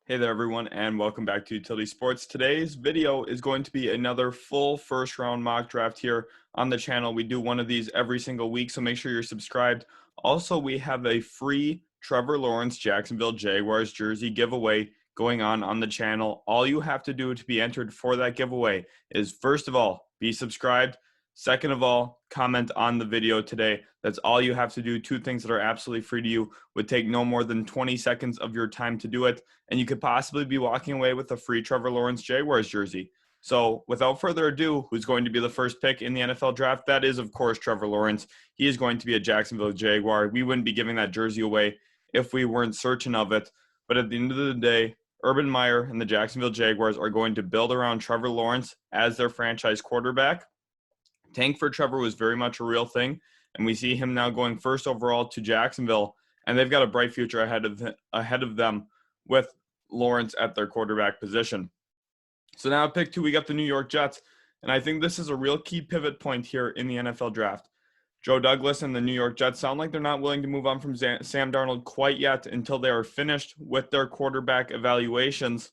Hey there everyone, and welcome back to Utility Sports. Today's video is going to be another full first round mock draft here on the channel. We do one of these every single week, so make sure you're subscribed. Also, we have a free Trevor Lawrence Jacksonville Jaguars jersey giveaway going on the channel. All you have to do to be entered for that giveaway is, first of all, be subscribed. Second of all, comment on the video today. That's all you have to do. Two things that are absolutely free to you. Would take no more than 20 seconds of your time to do it, and you could possibly be walking away with a free Trevor Lawrence Jaguars jersey. So without further ado, who's going to be the first pick in the NFL draft? That is, of course, Trevor Lawrence. He is going to be a Jacksonville Jaguar. We wouldn't be giving that jersey away if we weren't certain of it. But at the end of the day, Urban Meyer and the Jacksonville Jaguars are going to build around Trevor Lawrence as their franchise quarterback. Tank for Trevor was very much a real thing, and we see him now going first overall to Jacksonville, and they've got a bright future ahead of them with Lawrence at their quarterback position. So now at pick 2, we got the New York Jets, and I think this is a real key pivot point here in the NFL draft. Joe Douglas and the New York Jets sound like they're not willing to move on from Sam Darnold quite yet until they are finished with their quarterback evaluations.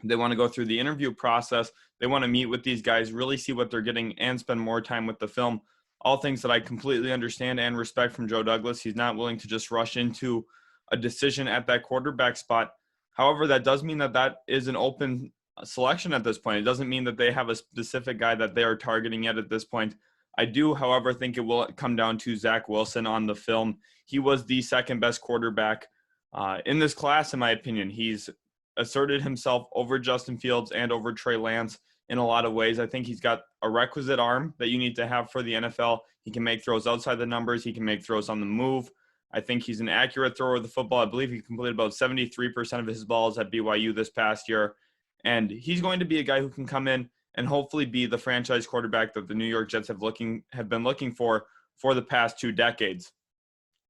They want to go through the interview process. They want to meet with these guys, really see what they're getting, and spend more time with the film. All things that I completely understand and respect from Joe Douglas. He's not willing to just rush into a decision at that quarterback spot. However, that does mean that is an open selection at this point. It doesn't mean that they have a specific guy that they are targeting yet at this point. I do, however, think it will come down to Zach Wilson on the film. He was the second best quarterback in this class, in my opinion. He's asserted himself over Justin Fields and over Trey Lance in a lot of ways. I think he's got a requisite arm that you need to have for the NFL. He can make throws outside the numbers. He can make throws on the move. I think he's an accurate thrower of the football. I believe he completed about 73% of his balls at BYU this past year. And he's going to be a guy who can come in and hopefully be the franchise quarterback that the New York Jets have been looking for the past 2 decades.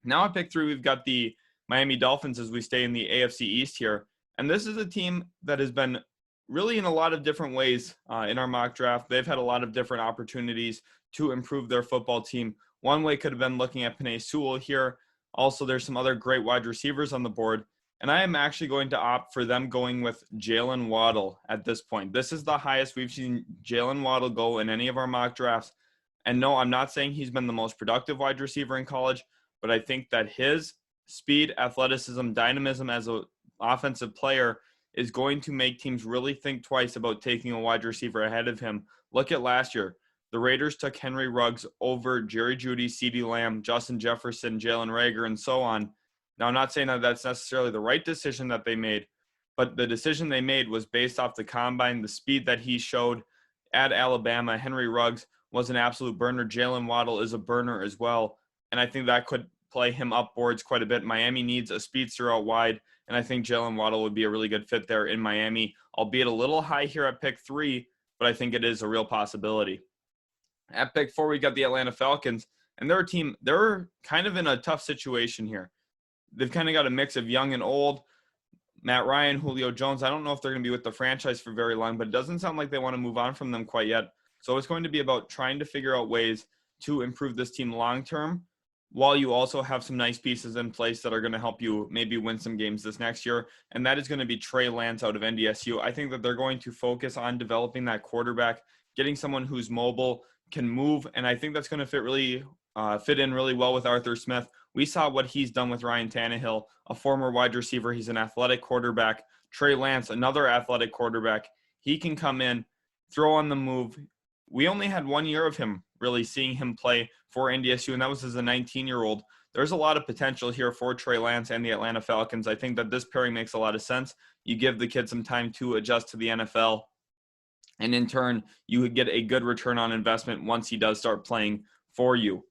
Now at pick 3, we've got the Miami Dolphins as we stay in the AFC East here. And this is a team that has been really in a lot of different ways in our mock draft. They've had a lot of different opportunities to improve their football team. One way could have been looking at Penei Sewell here. Also, there's some other great wide receivers on the board. And I am actually going to opt for them going with Jalen Waddle at this point. This is the highest we've seen Jalen Waddle go in any of our mock drafts. And no, I'm not saying he's been the most productive wide receiver in college, but I think that his speed, athleticism, dynamism as an offensive player is going to make teams really think twice about taking a wide receiver ahead of him. Look at last year. The Raiders took Henry Ruggs over Jerry Jeudy, CeeDee Lamb, Justin Jefferson, Jalen Reagor, and so on. Now, I'm not saying that that's necessarily the right decision that they made, but the decision they made was based off the combine, the speed that he showed at Alabama. Henry Ruggs was an absolute burner. Jalen Waddle is a burner as well, and I think that could play him up boards quite a bit. Miami needs a speedster out wide, and I think Jalen Waddle would be a really good fit there in Miami, albeit a little high here at pick 3, but I think it is a real possibility. At pick 4, we got the Atlanta Falcons, and they're a team, they're kind of in a tough situation here. They've kind of got a mix of young and old. Matt Ryan, Julio Jones, I don't know if they're going to be with the franchise for very long, but it doesn't sound like they want to move on from them quite yet. So it's going to be about trying to figure out ways to improve this team long-term, while you also have some nice pieces in place that are going to help you maybe win some games this next year. And that is going to be Trey Lance out of NDSU. I think that they're going to focus on developing that quarterback, getting someone who's mobile, can move, and I think that's going to fit in really well with Arthur Smith. We saw what he's done with Ryan Tannehill, a former wide receiver. He's an athletic quarterback. Trey Lance, another athletic quarterback. He can come in, throw on the move. We only had 1 year of him really seeing him play for NDSU, and that was as a 19-year-old. There's a lot of potential here for Trey Lance and the Atlanta Falcons. I think that this pairing makes a lot of sense. You give the kid some time to adjust to the NFL, and in turn, you would get a good return on investment once he does start playing for you.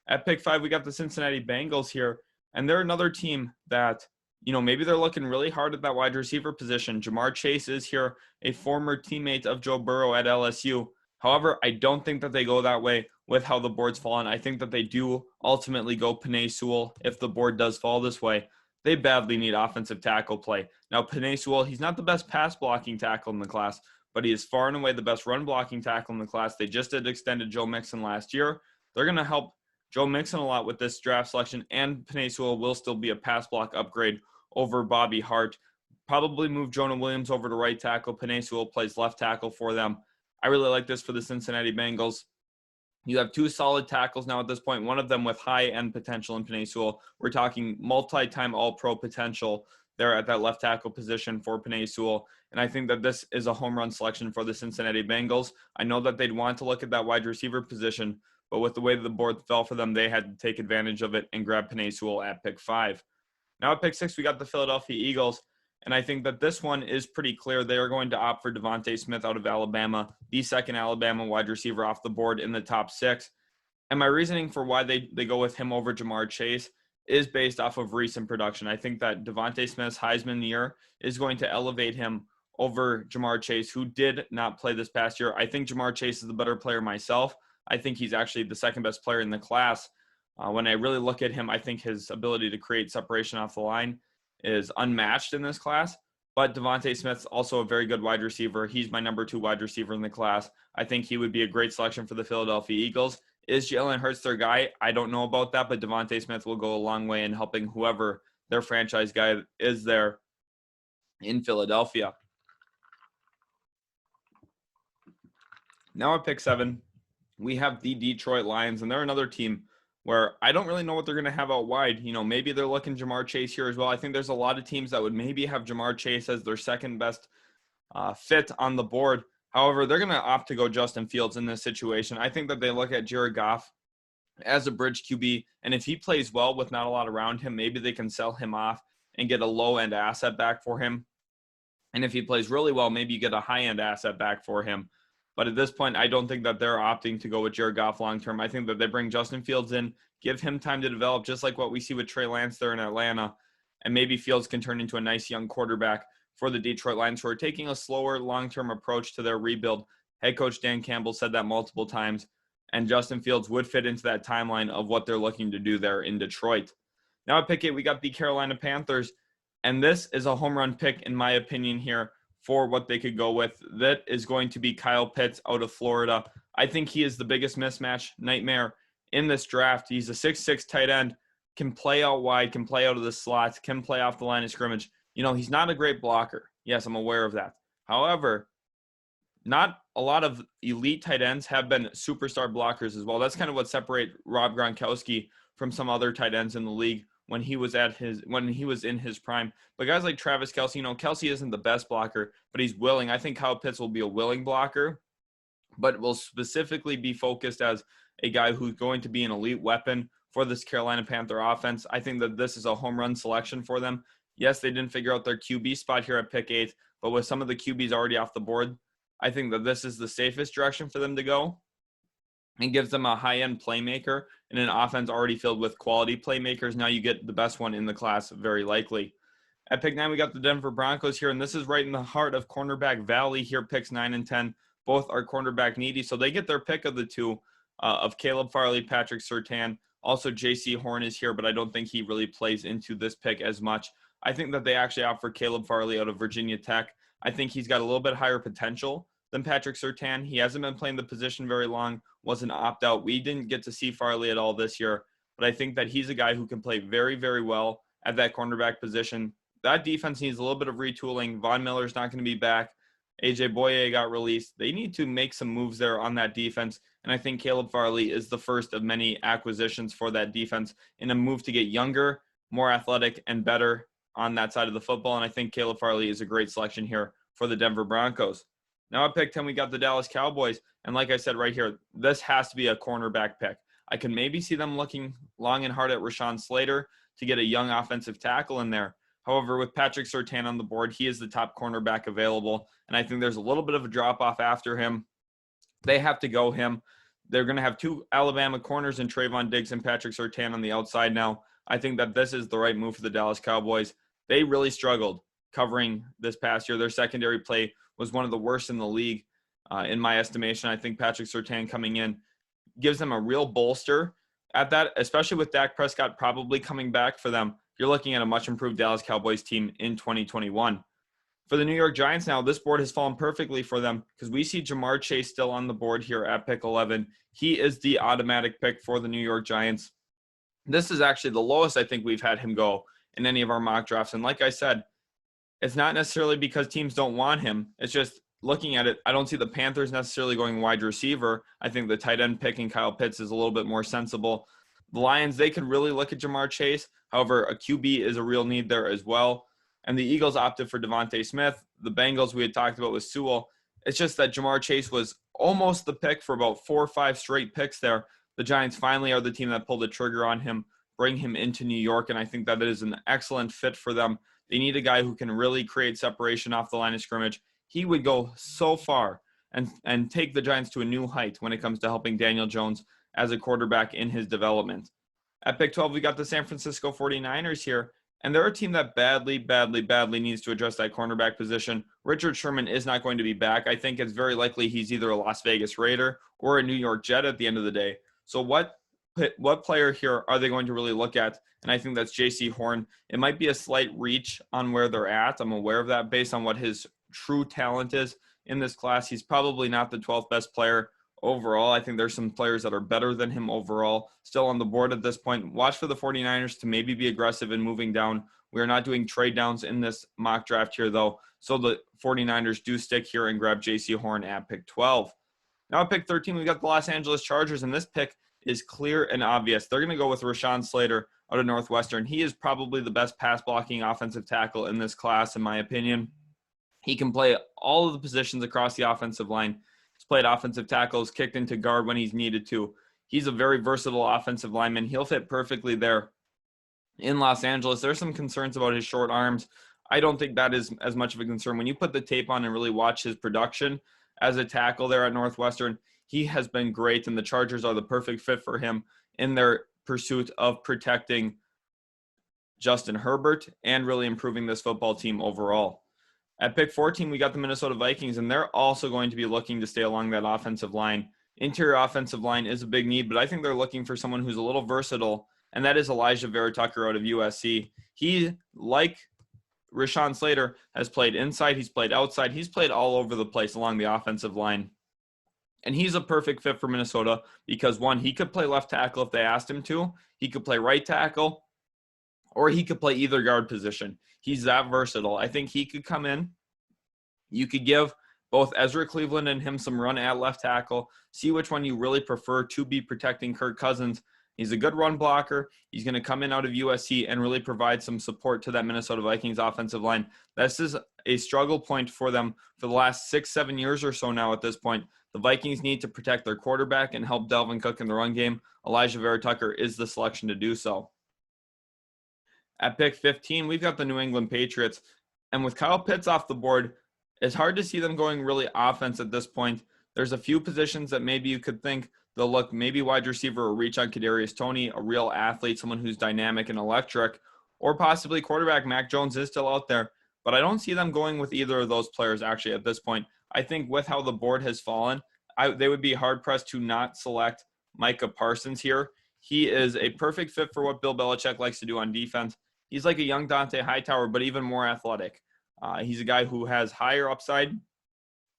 At pick 5, we got the Cincinnati Bengals here, and they're another team that, maybe they're looking really hard at that wide receiver position. Jamar Chase is here, a former teammate of Joe Burrow at LSU. However, I don't think that they go that way with how the board's fallen. I think that they do ultimately go Penei Sewell if the board does fall this way. They badly need offensive tackle play. Now, Penei Sewell, he's not the best pass blocking tackle in the class, but he is far and away the best run blocking tackle in the class. They just did extended Joe Mixon last year. They're going to help Joe Mixon a lot with this draft selection, and Penei Sewell will still be a pass block upgrade over Bobby Hart. Probably move Jonah Williams over to right tackle. Penei Sewell plays left tackle for them. I really like this for the Cincinnati Bengals. You have two solid tackles now at this point, one of them with high-end potential in Penei Sewell. We're talking multi-time All-Pro potential there at that left tackle position for Penei Sewell. And I think that this is a home run selection for the Cincinnati Bengals. I know that they'd want to look at that wide receiver position, but with the way that the board fell for them, they had to take advantage of it and grab Penei Sewell at pick 5. Now at pick 6, we got the Philadelphia Eagles. And I think that this one is pretty clear. They are going to opt for Devontae Smith out of Alabama, the second Alabama wide receiver off the board in the top 6. And my reasoning for why they go with him over Jamar Chase is based off of recent production. I think that Devontae Smith's Heisman year is going to elevate him over Jamar Chase, who did not play this past year. I think Jamar Chase is the better player myself. I think he's actually the second best player in the class. When I really look at him, I think his ability to create separation off the line is unmatched in this class, but Devontae Smith's also a very good wide receiver. He's my number 2 wide receiver in the class. I think he would be a great selection for the Philadelphia Eagles. Is Jalen Hurts their guy? I don't know about that, but Devontae Smith will go a long way in helping whoever their franchise guy is there in Philadelphia. Now at pick 7, we have the Detroit Lions, and they're another team where I don't really know what they're going to have out wide. You know, maybe they're looking Jamar Chase here as well. I think there's a lot of teams that would maybe have Jamar Chase as their second best fit on the board. However, they're going to opt to go Justin Fields in this situation. I think that they look at Jared Goff as a bridge QB, and if he plays well with not a lot around him, maybe they can sell him off and get a low-end asset back for him. And if he plays really well, maybe you get a high-end asset back for him. But at this point, I don't think that they're opting to go with Jared Goff long-term. I think that they bring Justin Fields in, give him time to develop, just like what we see with Trey Lance there in Atlanta. And maybe Fields can turn into a nice young quarterback for the Detroit Lions, who are taking a slower long-term approach to their rebuild. Head coach Dan Campbell said that multiple times. And Justin Fields would fit into that timeline of what they're looking to do there in Detroit. Now at pick 8, we got the Carolina Panthers. And this is a home run pick, in my opinion, here for what they could go with. That is going to be Kyle Pitts out of Florida. I think he is the biggest mismatch nightmare in this draft. He's a 6'6" tight end, can play out wide, can play out of the slots, can play off the line of scrimmage. You know, he's not a great blocker. Yes, I'm aware of that. However, not a lot of elite tight ends have been superstar blockers as well. That's kind of what separates Rob Gronkowski from some other tight ends in the league when he was in his prime. But guys like Travis Kelce, you know, Kelce isn't the best blocker, but he's willing. I think Kyle Pitts will be a willing blocker, but will specifically be focused as a guy who's going to be an elite weapon for this Carolina Panther offense. I think that this is a home run selection for them. Yes, they didn't figure out their QB spot here at pick 8, but with some of the QBs already off the board, I think that this is the safest direction for them to go and gives them a high-end playmaker in an offense already filled with quality playmakers. Now you get the best one in the class, very likely. At pick 9, we got the Denver Broncos here, and this is right in the heart of cornerback valley here, picks 9 and 10. Both are cornerback needy, so they get their pick of the two of Caleb Farley, Patrick Surtain. Also, J.C. Horn is here, but I don't think he really plays into this pick as much. I think that they actually opt for Caleb Farley out of Virginia Tech. I think he's got a little bit higher potential than Patrick Surtain. He hasn't been playing the position very long, was an opt-out. We didn't get to see Farley at all this year, but I think that he's a guy who can play very, very well at that cornerback position. That defense needs a little bit of retooling. Von Miller's not going to be back. A.J. Boye got released. They need to make some moves there on that defense, and I think Caleb Farley is the first of many acquisitions for that defense in a move to get younger, more athletic, and better on that side of the football, and I think Caleb Farley is a great selection here for the Denver Broncos. Now at pick 10, we got the Dallas Cowboys. And like I said right here, this has to be a cornerback pick. I can maybe see them looking long and hard at Rashawn Slater to get a young offensive tackle in there. However, with Patrick Surtain on the board, he is the top cornerback available. And I think there's a little bit of a drop-off after him. They have to go him. They're going to have two Alabama corners in Trayvon Diggs and Patrick Surtain on the outside now. I think that this is the right move for the Dallas Cowboys. They really struggled covering this past year. Their secondary play was one of the worst in the league, in my estimation. I think Patrick Surtain coming in gives them a real bolster at that, especially with Dak Prescott probably coming back for them. You're looking at a much improved Dallas Cowboys team in 2021. For the New York Giants now, this board has fallen perfectly for them because we see Jamar Chase still on the board here at pick 11. He is the automatic pick for the New York Giants. This is actually the lowest I think we've had him go in any of our mock drafts. And like I said, it's not necessarily because teams don't want him. It's just looking at it, I don't see the Panthers necessarily going wide receiver. I think the tight end pick in Kyle Pitts is a little bit more sensible. The Lions, they could really look at Jamar Chase. However, a QB is a real need there as well. And the Eagles opted for Devontae Smith. The Bengals we had talked about with Sewell. It's just that Jamar Chase was almost the pick for about 4 or 5 straight picks there. The Giants finally are the team that pulled the trigger on him, bring him into New York, and I think that it is an excellent fit for them. They need a guy who can really create separation off the line of scrimmage. He would go so far and take the Giants to a new height when it comes to helping Daniel Jones as a quarterback in his development. At pick 12, we got the San Francisco 49ers here, and they're a team that badly needs to address that cornerback position. Richard Sherman is not going to be back. I think it's very likely he's either a Las Vegas Raider or a New York Jet at the end of the day. So what player here are they going to really look at? And I think that's J.C. Horn. It might be a slight reach on where they're at. I'm aware of that based on what his true talent is in this class. He's probably not the 12th best player overall. I think there's some players that are better than him overall still on the board at this point. Watch for the 49ers to maybe be aggressive in moving down. We are not doing trade downs in this mock draft here, though. So the 49ers do stick here and grab J.C. Horn at pick 12. Now at pick 13, we got the Los Angeles Chargers, and this pick is clear and obvious. They're going to go with Rashawn Slater out of Northwestern. He is probably the best pass blocking offensive tackle in this class, in my opinion. He can play all of the positions across the offensive line. He's played offensive tackles, kicked into guard when he's needed to. He's a very versatile offensive lineman. He'll fit perfectly there in Los Angeles. There's some concerns about his short arms. I don't think that is as much of a concern. When you put the tape on and really watch his production as a tackle there at Northwestern, he has been great, and the Chargers are the perfect fit for him in their pursuit of protecting Justin Herbert and really improving this football team overall. At pick 14, we got the Minnesota Vikings, and they're also going to be looking to stay along that offensive line. Interior offensive line is a big need, but I think they're looking for someone who's a little versatile, and that is Elijah Vera Tucker out of USC. He, like Rashawn Slater, has played inside, he's played outside, he's played all over the place along the offensive line. And he's a perfect fit for Minnesota because, one, he could play left tackle if they asked him to. He could play right tackle, or he could play either guard position. He's that versatile. I think he could come in. You could give both Ezra Cleveland and him some run at left tackle. See which one you really prefer to be protecting Kirk Cousins. He's a good run blocker. He's going to come in out of USC and really provide some support to that Minnesota Vikings offensive line. This is a struggle point for them for the last 6-7 years or so now at this point. The Vikings need to protect their quarterback and help Dalvin Cook in the run game. Elijah Vera Tucker is the selection to do so. At pick 15, we've got the New England Patriots. And with Kyle Pitts off the board, it's hard to see them going really offense at this point. There's a few positions that maybe you could think they'll look maybe wide receiver or reach on Kadarius Toney, a real athlete, someone who's dynamic and electric, or possibly quarterback. Mac Jones is still out there. But I don't see them going with either of those players actually at this point. I think with how the board has fallen, they would be hard-pressed to not select Micah Parsons here. He is a perfect fit for what Bill Belichick likes to do on defense. He's like a young Dante Hightower, but even more athletic. He's a guy who has higher upside.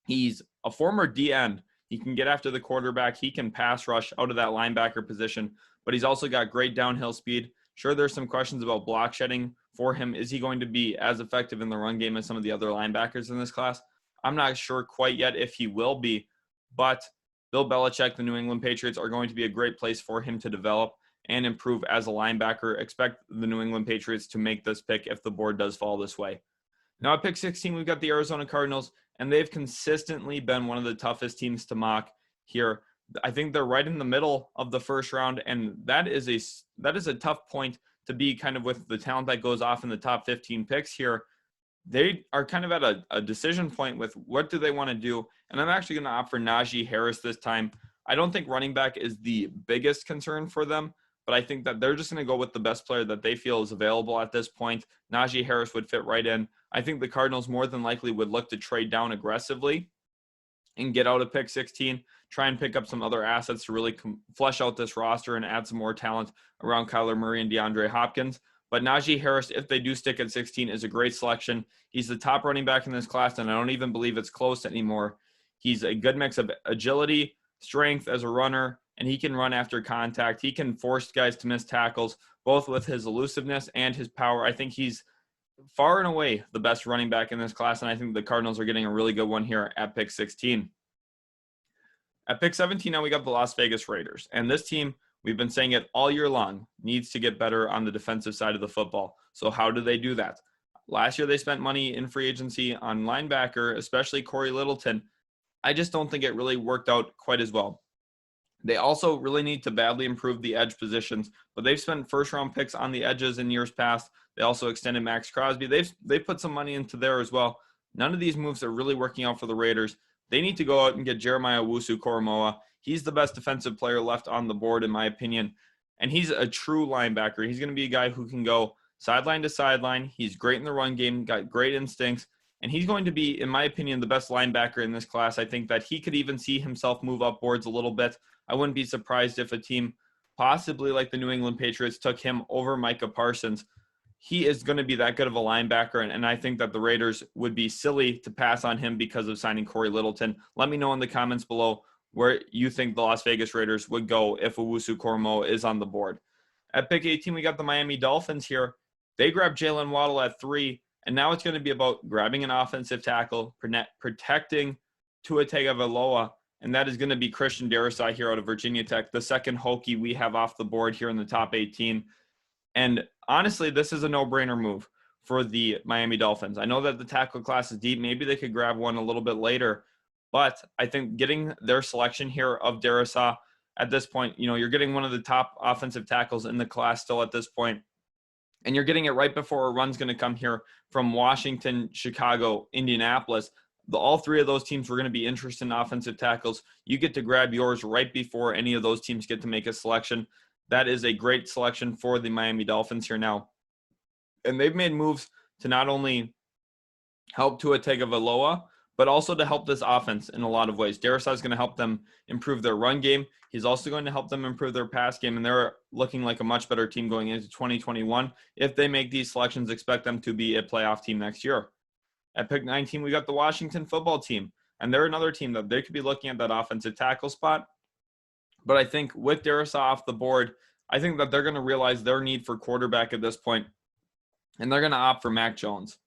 He's a former D-end. He can get after the quarterback. He can pass rush out of that linebacker position, but he's also got great downhill speed. Sure, there's some questions about block shedding for him. Is he going to be as effective in the run game as some of the other linebackers in this class? I'm not sure quite yet if he will be, but Bill Belichick, the New England Patriots, are going to be a great place for him to develop and improve as a linebacker. Expect the New England Patriots to make this pick if the board does fall this way. Now at pick 16, we've got the Arizona Cardinals, and they've consistently been one of the toughest teams to mock here. I think they're right in the middle of the first round, and that is a tough point to be kind of with the talent that goes off in the top 15 picks here. They are kind of at a decision point with what do they want to do, and I'm actually going to opt for Najee Harris this time. I don't think running back is the biggest concern for them, but I think that they're just going to go with the best player that they feel is available at this point. Najee Harris would fit right in. I think the Cardinals more than likely would look to trade down aggressively and get out of pick 16, try and pick up some other assets to really flesh out this roster and add some more talent around Kyler Murray and DeAndre Hopkins. But Najee Harris, if they do stick at 16, is a great selection. He's the top running back in this class, and I don't even believe it's close anymore. He's a good mix of agility, strength as a runner, and he can run after contact. He can force guys to miss tackles, both with his elusiveness and his power. I think he's far and away the best running back in this class, and I think the Cardinals are getting a really good one here at pick 16. At pick 17, now we got the Las Vegas Raiders. And this team, we've been saying it all year long, needs to get better on the defensive side of the football. So how do they do that? Last year, they spent money in free agency on linebacker, especially Corey Littleton. I just don't think it really worked out quite as well. They also really need to badly improve the edge positions, but they've spent first-round picks on the edges in years past. They also extended Max Crosby. They've put some money into there as well. None of these moves are really working out for the Raiders. They need to go out and get Jeremiah Owusu-Koramoah. He's the best defensive player left on the board, in my opinion, and he's a true linebacker. He's going to be a guy who can go sideline to sideline. He's great in the run game, got great instincts, and he's going to be, in my opinion, the best linebacker in this class. I think that he could even see himself move up boards a little bit. I wouldn't be surprised if a team, possibly like the New England Patriots, took him over Micah Parsons. He is going to be that good of a linebacker, and I think that the Raiders would be silly to pass on him because of signing Corey Littleton. Let me know in the comments below where you think the Las Vegas Raiders would go if Owusu-Koramoah is on the board. At pick 18, we got the Miami Dolphins here. They grabbed Jalen Waddle at 3, and now it's going to be about grabbing an offensive tackle, protecting Tua Tagovailoa, and that is going to be Christian Darrisaw here out of Virginia Tech, the second Hokie we have off the board here in the top 18. And honestly, this is a no-brainer move for the Miami Dolphins. I know that the tackle class is deep. Maybe they could grab one a little bit later, but I think getting their selection here of Darrisaw at this point, you're getting one of the top offensive tackles in the class still at this point, and you're getting it right before a run's going to come here from Washington, Chicago, Indianapolis. All three of those teams were going to be interested in offensive tackles. You get to grab yours right before any of those teams get to make a selection. That is a great selection for the Miami Dolphins here now. And they've made moves to not only help Tua Tagovailoa, but also to help this offense in a lot of ways. Darrisaw is going to help them improve their run game. He's also going to help them improve their pass game, and they're looking like a much better team going into 2021. If they make these selections, expect them to be a playoff team next year. At pick 19, we got the Washington football team, and they're another team that they could be looking at that offensive tackle spot. But I think with Darrisaw off the board, I think that they're going to realize their need for quarterback at this point, and they're going to opt for Mac Jones.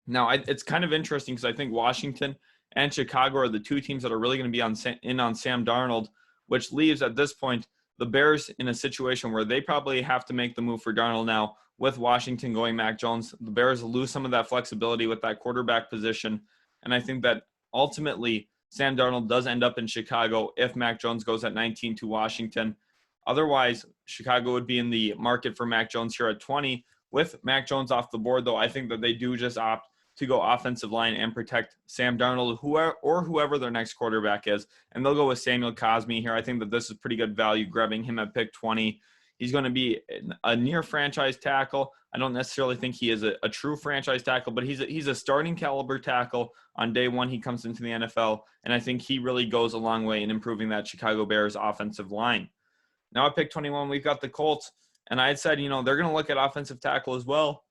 Now, it's kind of interesting because I think Washington and Chicago are the two teams that are really going to be on Sam Darnold, which leaves at this point the Bears in a situation where they probably have to make the move for Darnold now. With Washington going Mac Jones, the Bears lose some of that flexibility with that quarterback position. And I think that ultimately Sam Darnold does end up in Chicago if Mac Jones goes at 19 to Washington. Otherwise, Chicago would be in the market for Mac Jones here at 20. With Mac Jones off the board, though, I think that they do just opt to go offensive line and protect Sam Darnold whoever their next quarterback is. And they'll go with Samuel Cosmi here. I think that this is pretty good value, grabbing him at pick 20. He's going to be a near franchise tackle. I don't necessarily think he is a true franchise tackle, but he's a starting caliber tackle on day one he comes into the NFL, and I think he really goes a long way in improving that Chicago Bears offensive line. Now at pick 21, we've got the Colts, and I had said, they're going to look at offensive tackle as well.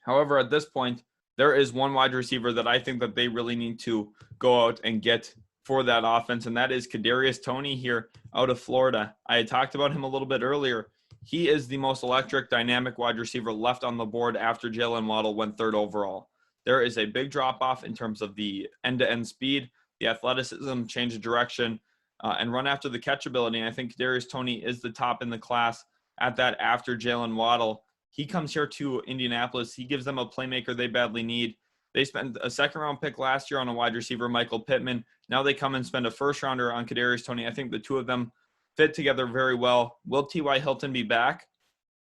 However, at this point, there is one wide receiver that I think that they really need to go out and get for that offense, and that is Kadarius Toney here out of Florida. I had talked about him a little bit earlier. He is the most electric, dynamic wide receiver left on the board after Jalen Waddle went 3rd overall. There is a big drop-off in terms of the end-to-end speed, the athleticism, change of direction, and run after the catch ability. And I think Kadarius Toney is the top in the class at that after Jalen Waddle. He comes here to Indianapolis. He gives them a playmaker they badly need. They spent a 2nd-round pick last year on a wide receiver, Michael Pittman. Now they come and spend a 1st-rounder on Kadarius Toney. I think the two of them fit together very well. Will T.Y. Hilton be back?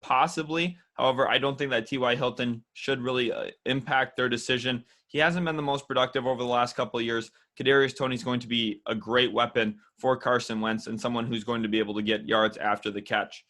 Possibly. However, I don't think that T.Y. Hilton should really impact their decision. He hasn't been the most productive over the last couple of years. Kadarius Toney is going to be a great weapon for Carson Wentz and someone who's going to be able to get yards after the catch.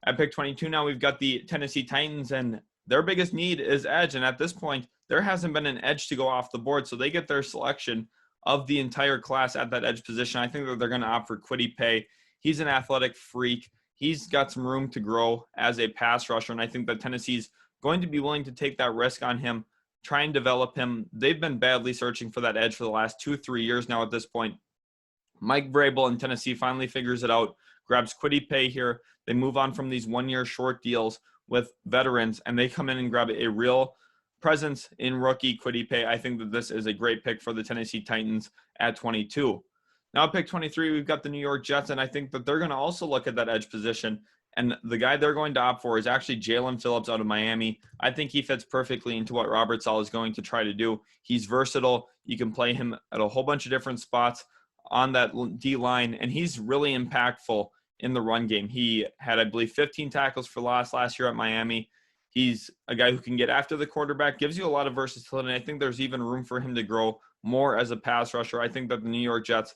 At pick 22 now, we've got the Tennessee Titans, and their biggest need is edge. And at this point, there hasn't been an edge to go off the board, so they get their selection of the entire class at that edge position. I think that they're going to opt for Kwity Paye. He's an athletic freak. He's got some room to grow as a pass rusher, and I think that Tennessee's going to be willing to take that risk on him, try and develop him. They've been badly searching for that edge for the last 2-3 years now at this point. Mike Vrabel in Tennessee finally figures it out, grabs Kwity Paye here. They move on from these 1-year short deals with veterans, and they come in and grab a real presence in rookie Kwity Paye. I think that this is a great pick for the Tennessee Titans at 22. Now at pick 23, we've got the New York Jets, and I think that they're going to also look at that edge position. And the guy they're going to opt for is actually Jalen Phillips out of Miami. I think he fits perfectly into what Robert Saleh is going to try to do. He's versatile. You can play him at a whole bunch of different spots on that D-line, and he's really impactful in the run game. He had, I believe, 15 tackles for loss last year at Miami. He's a guy who can get after the quarterback, gives you a lot of versatility, and I think there's even room for him to grow more as a pass rusher. I think that the New York Jets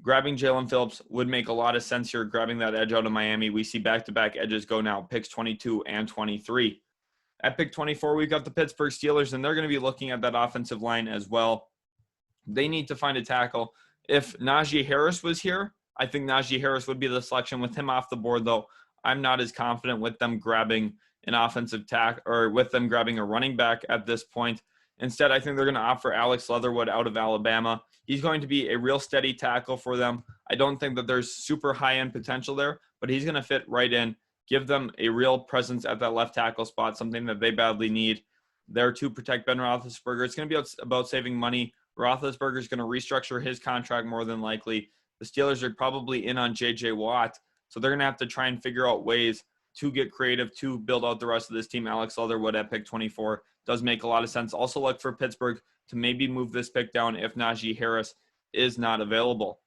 grabbing Jalen Phillips would make a lot of sense here, grabbing that edge out of Miami. We see back-to-back edges go now, picks 22 and 23. At pick 24, we've got the Pittsburgh Steelers, and they're going to be looking at that offensive line as well. They need to find a tackle. If Najee Harris was here, I think Najee Harris would be the selection. With him off the board, though, I'm not as confident with them grabbing an offensive tackle or with them grabbing a running back at this point. Instead, I think they're going to opt for Alex Leatherwood out of Alabama. He's going to be a real steady tackle for them. I don't think that there's super high-end potential there, but he's going to fit right in, give them a real presence at that left tackle spot, something that they badly need there to protect Ben Roethlisberger. It's going to be about saving money. Roethlisberger is going to restructure his contract more than likely. The Steelers are probably in on J.J. Watt, so they're going to have to try and figure out ways to get creative to build out the rest of this team. Alex Leatherwood at pick 24 does make a lot of sense. Also look for Pittsburgh to maybe move this pick down if Najee Harris is not available.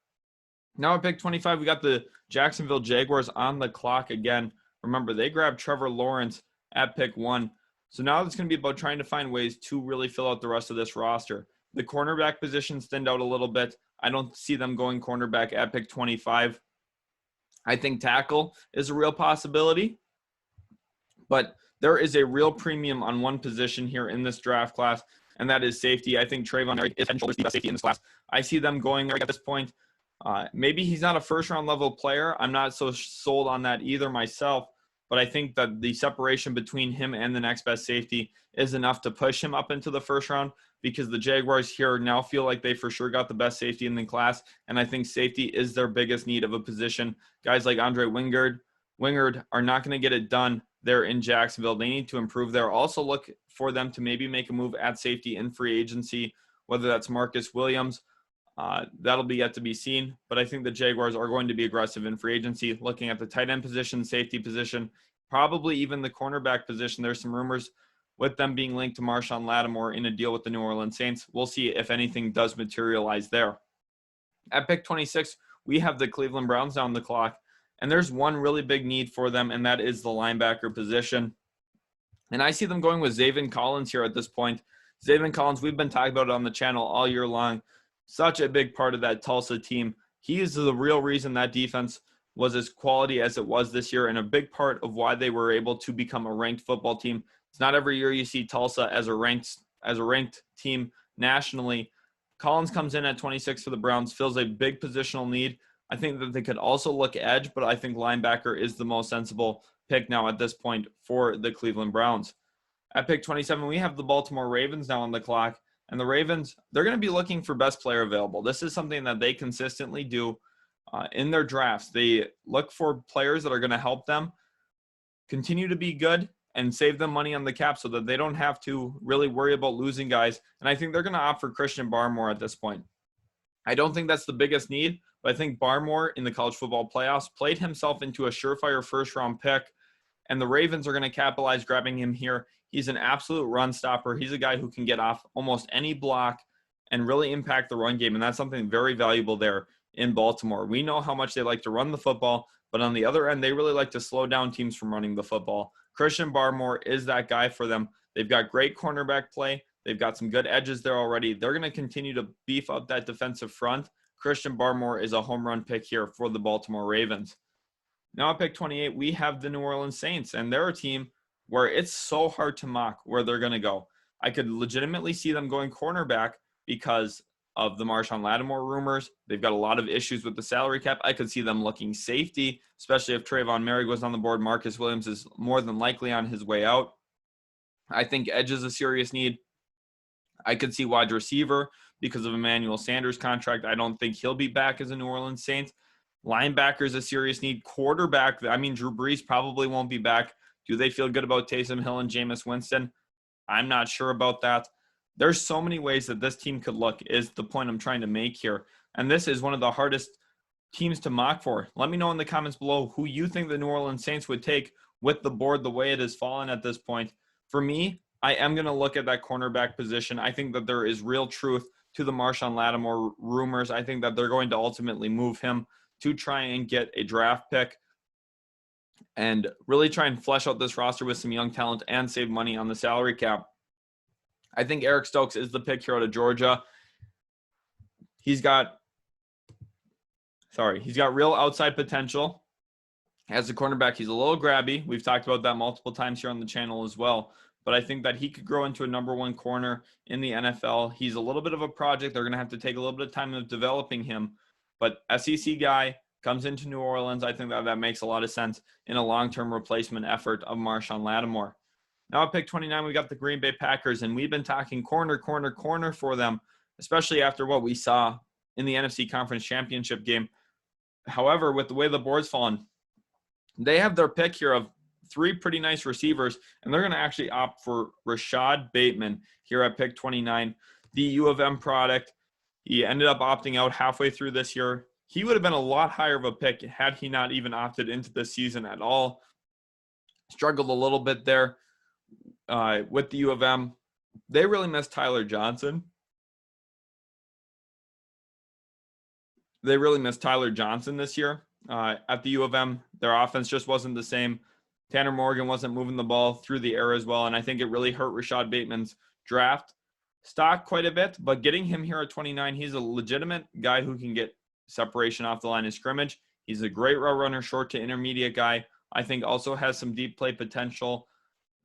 Now at pick 25, we got the Jacksonville Jaguars on the clock again. Remember, they grabbed Trevor Lawrence at pick 1. So now it's going to be about trying to find ways to really fill out the rest of this roster. The cornerback positions thinned out a little bit. I don't see them going cornerback at pick 25. I think tackle is a real possibility, but there is a real premium on one position here in this draft class, and that is safety. I think Trayvon Merrick is head and shoulders the best safety in this class. I see them going there at this point. Maybe he's not a first-round level player. I'm not so sold on that either myself, but I think that the separation between him and the next best safety is enough to push him up into the first round, because the Jaguars here now feel like they for sure got the best safety in the class, and I think safety is their biggest need of a position. Guys like Andre Wingard are not going to get it done there in Jacksonville. They need to improve there. Also look for them to maybe make a move at safety in free agency, whether that's Marcus Williams. That'll be yet to be seen, but I think the Jaguars are going to be aggressive in free agency, looking at the tight end position, safety position, probably even the cornerback position. There's some rumors with them being linked to Marshawn Lattimore in a deal with the New Orleans Saints. We'll see if anything does materialize there. At pick 26, we have the Cleveland Browns down the clock, and there's one really big need for them, and that is the linebacker position. And I see them going with Zaven Collins here at this point. Zaven Collins, we've been talking about it on the channel all year long. Such a big part of that Tulsa team. He is the real reason that defense was as quality as it was this year, and a big part of why they were able to become a ranked football team. It's not every year you see Tulsa as a ranked team nationally. Collins comes in at 26 for the Browns, fills a big positional need. I think that they could also look edge, but I think linebacker is the most sensible pick now at this point for the Cleveland Browns. At pick 27, we have the Baltimore Ravens now on the clock. And the Ravens, they're going to be looking for best player available. This is something that they consistently do in their drafts. They look for players that are going to help them continue to be good and save them money on the cap so that they don't have to really worry about losing guys. And I think they're going to opt for Christian Barmore at this point. I don't think that's the biggest need, but I think Barmore in the college football playoffs played himself into a surefire first-round pick, and the Ravens are going to capitalize grabbing him here. He's an absolute run stopper. He's a guy who can get off almost any block and really impact the run game, and that's something very valuable there in Baltimore. We know how much they like to run the football, but on the other end, they really like to slow down teams from running the football. Christian Barmore is that guy for them. They've got great cornerback play. They've got some good edges there already. They're going to continue to beef up that defensive front. Christian Barmore is a home run pick here for the Baltimore Ravens. Now at pick 28, we have the New Orleans Saints, and they're a team where it's so hard to mock where they're going to go. I could legitimately see them going cornerback because of the Marshawn Lattimore rumors. They've got a lot of issues with the salary cap. I could see them looking safety, especially if Trayvon Merrick goes on the board. Marcus Williams is more than likely on his way out. I think edge is a serious need. I could see wide receiver because of Emmanuel Sanders' contract. I don't think he'll be back as a New Orleans Saints. Linebacker is a serious need. Quarterback, Drew Brees probably won't be back Do they feel good about Taysom Hill and Jameis Winston? I'm not sure about that. There's so many ways that this team could look, is the point I'm trying to make here. And this is one of the hardest teams to mock for. Let me know in the comments below who you think the New Orleans Saints would take with the board the way it has fallen at this point. For me, I am going to look at that cornerback position. I think that there is real truth to the Marshawn Lattimore rumors. I think that they're going to ultimately move him to try and get a draft pick and really try and flesh out this roster with some young talent and save money on the salary cap. I think Eric Stokes is the pick here out of Georgia. He's got real outside potential. As a cornerback, he's a little grabby. We've talked about that multiple times here on the channel as well. But I think that he could grow into a number one corner in the NFL. He's a little bit of a project. They're going to have to take a little bit of time of developing him. But SEC guy, comes into New Orleans. I think that makes a lot of sense in a long-term replacement effort of Marshawn Lattimore. Now at pick 29, we got the Green Bay Packers, and we've been talking corner for them, especially after what we saw in the NFC Conference Championship game. However, with the way the board's fallen, they have their pick here of 3 pretty nice receivers, and they're going to actually opt for Rashad Bateman here at pick 29, the U of M product. He ended up opting out halfway through this year. He would have been a lot higher of a pick had he not even opted into this season at all. Struggled a little bit there with the U of M. They really missed Tyler Johnson. They really missed Tyler Johnson this year at the U of M. Their offense just wasn't the same. Tanner Morgan wasn't moving the ball through the air as well, and I think it really hurt Rashad Bateman's draft stock quite a bit. But getting him here at 29, he's a legitimate guy who can get separation off the line of scrimmage. He's a great route runner, short to intermediate guy. I think also has some deep play potential.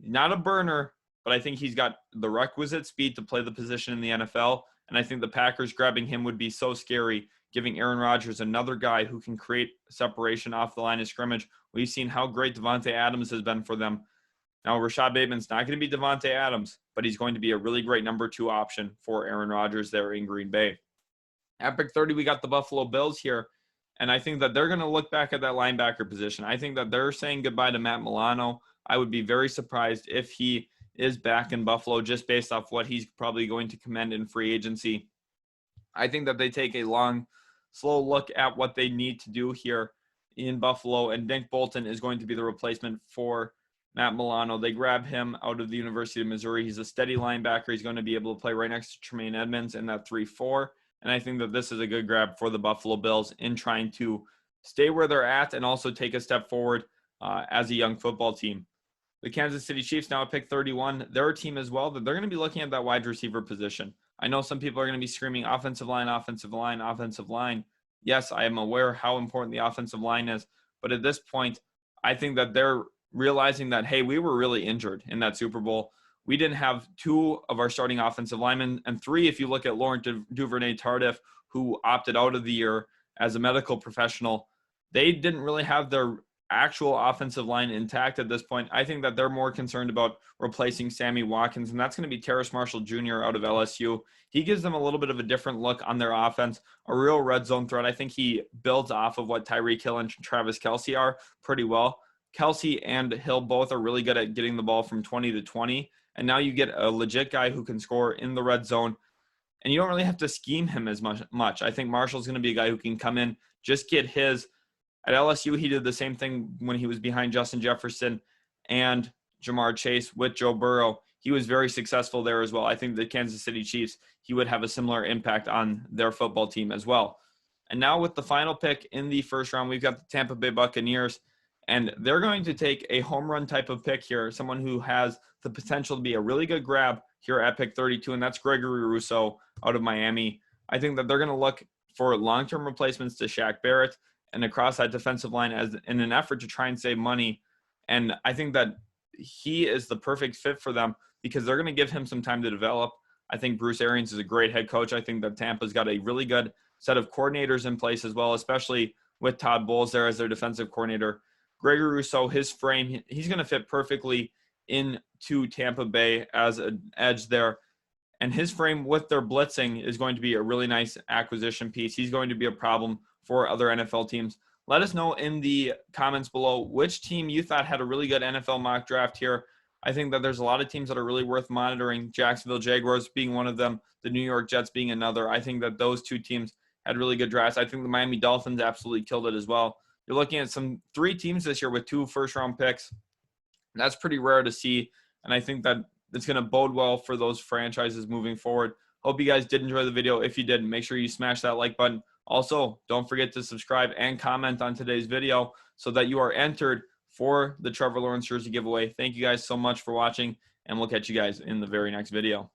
Not a burner, but I think he's got the requisite speed to play the position in the NFL. And I think the Packers grabbing him would be so scary, giving Aaron Rodgers another guy who can create separation off the line of scrimmage. We've seen how great Devontae Adams has been for them. Now, Rashad Bateman's not going to be Devontae Adams, but he's going to be a really great number 2 option for Aaron Rodgers there in Green Bay. At pick 30, we got the Buffalo Bills here, and I think that they're going to look back at that linebacker position. I think that they're saying goodbye to Matt Milano. I would be very surprised if he is back in Buffalo just based off what he's probably going to command in free agency. I think that they take a long, slow look at what they need to do here in Buffalo, and Nick Bolton is going to be the replacement for Matt Milano. They grab him out of the University of Missouri. He's a steady linebacker. He's going to be able to play right next to Tremaine Edmonds in that 3-4. And I think that this is a good grab for the Buffalo Bills in trying to stay where they're at and also take a step forward as a young football team. The Kansas City Chiefs now at pick 31. They're a team as well that they're going to be looking at that wide receiver position. I know some people are going to be screaming offensive line, offensive line, offensive line. Yes, I am aware how important the offensive line is. But at this point, I think that they're realizing that, hey, we were really injured in that Super Bowl. We didn't have 2 of our starting offensive linemen, and 3 if you look at Laurent Duvernay-Tardif, who opted out of the year as a medical professional. They didn't really have their actual offensive line intact at this point. I think that they're more concerned about replacing Sammy Watkins, and that's going to be Terrace Marshall Jr. out of LSU. He gives them a little bit of a different look on their offense, a real red zone threat. I think he builds off of what Tyreek Hill and Travis Kelce are pretty well. Kelce and Hill both are really good at getting the ball from 20 to 20. And now you get a legit guy who can score in the red zone, and you don't really have to scheme him as much. I think Marshall's going to be a guy who can come in, just get his. At LSU, he did the same thing when he was behind Justin Jefferson and Jamar Chase with Joe Burrow. He was very successful there as well. I think the Kansas City Chiefs, he would have a similar impact on their football team as well. And now with the final pick in the first round, we've got the Tampa Bay Buccaneers. And they're going to take a home run type of pick here, someone who has the potential to be a really good grab here at pick 32, and that's Gregory Rousseau out of Miami. I think that they're going to look for long-term replacements to Shaq Barrett and across that defensive line as in an effort to try and save money. And I think that he is the perfect fit for them because they're going to give him some time to develop. I think Bruce Arians is a great head coach. I think that Tampa's got a really good set of coordinators in place as well, especially with Todd Bowles there as their defensive coordinator. Gregory Rousseau, his frame, he's going to fit perfectly into Tampa Bay as an edge there. And his frame with their blitzing is going to be a really nice acquisition piece. He's going to be a problem for other NFL teams Let us know in the comments below which team you thought had a really good NFL mock draft here. I think that there's a lot of teams that are really worth monitoring. Jacksonville Jaguars being one of them, the New York Jets being another. I think that those two teams had really good drafts. I think the Miami Dolphins absolutely killed it as well. You're looking at three teams this year with 2 first-round picks. That's pretty rare to see, and I think that it's going to bode well for those franchises moving forward. Hope you guys did enjoy the video. If you did, make sure you smash that like button. Also, don't forget to subscribe and comment on today's video so that you are entered for the Trevor Lawrence jersey giveaway. Thank you guys so much for watching, and we'll catch you guys in the very next video.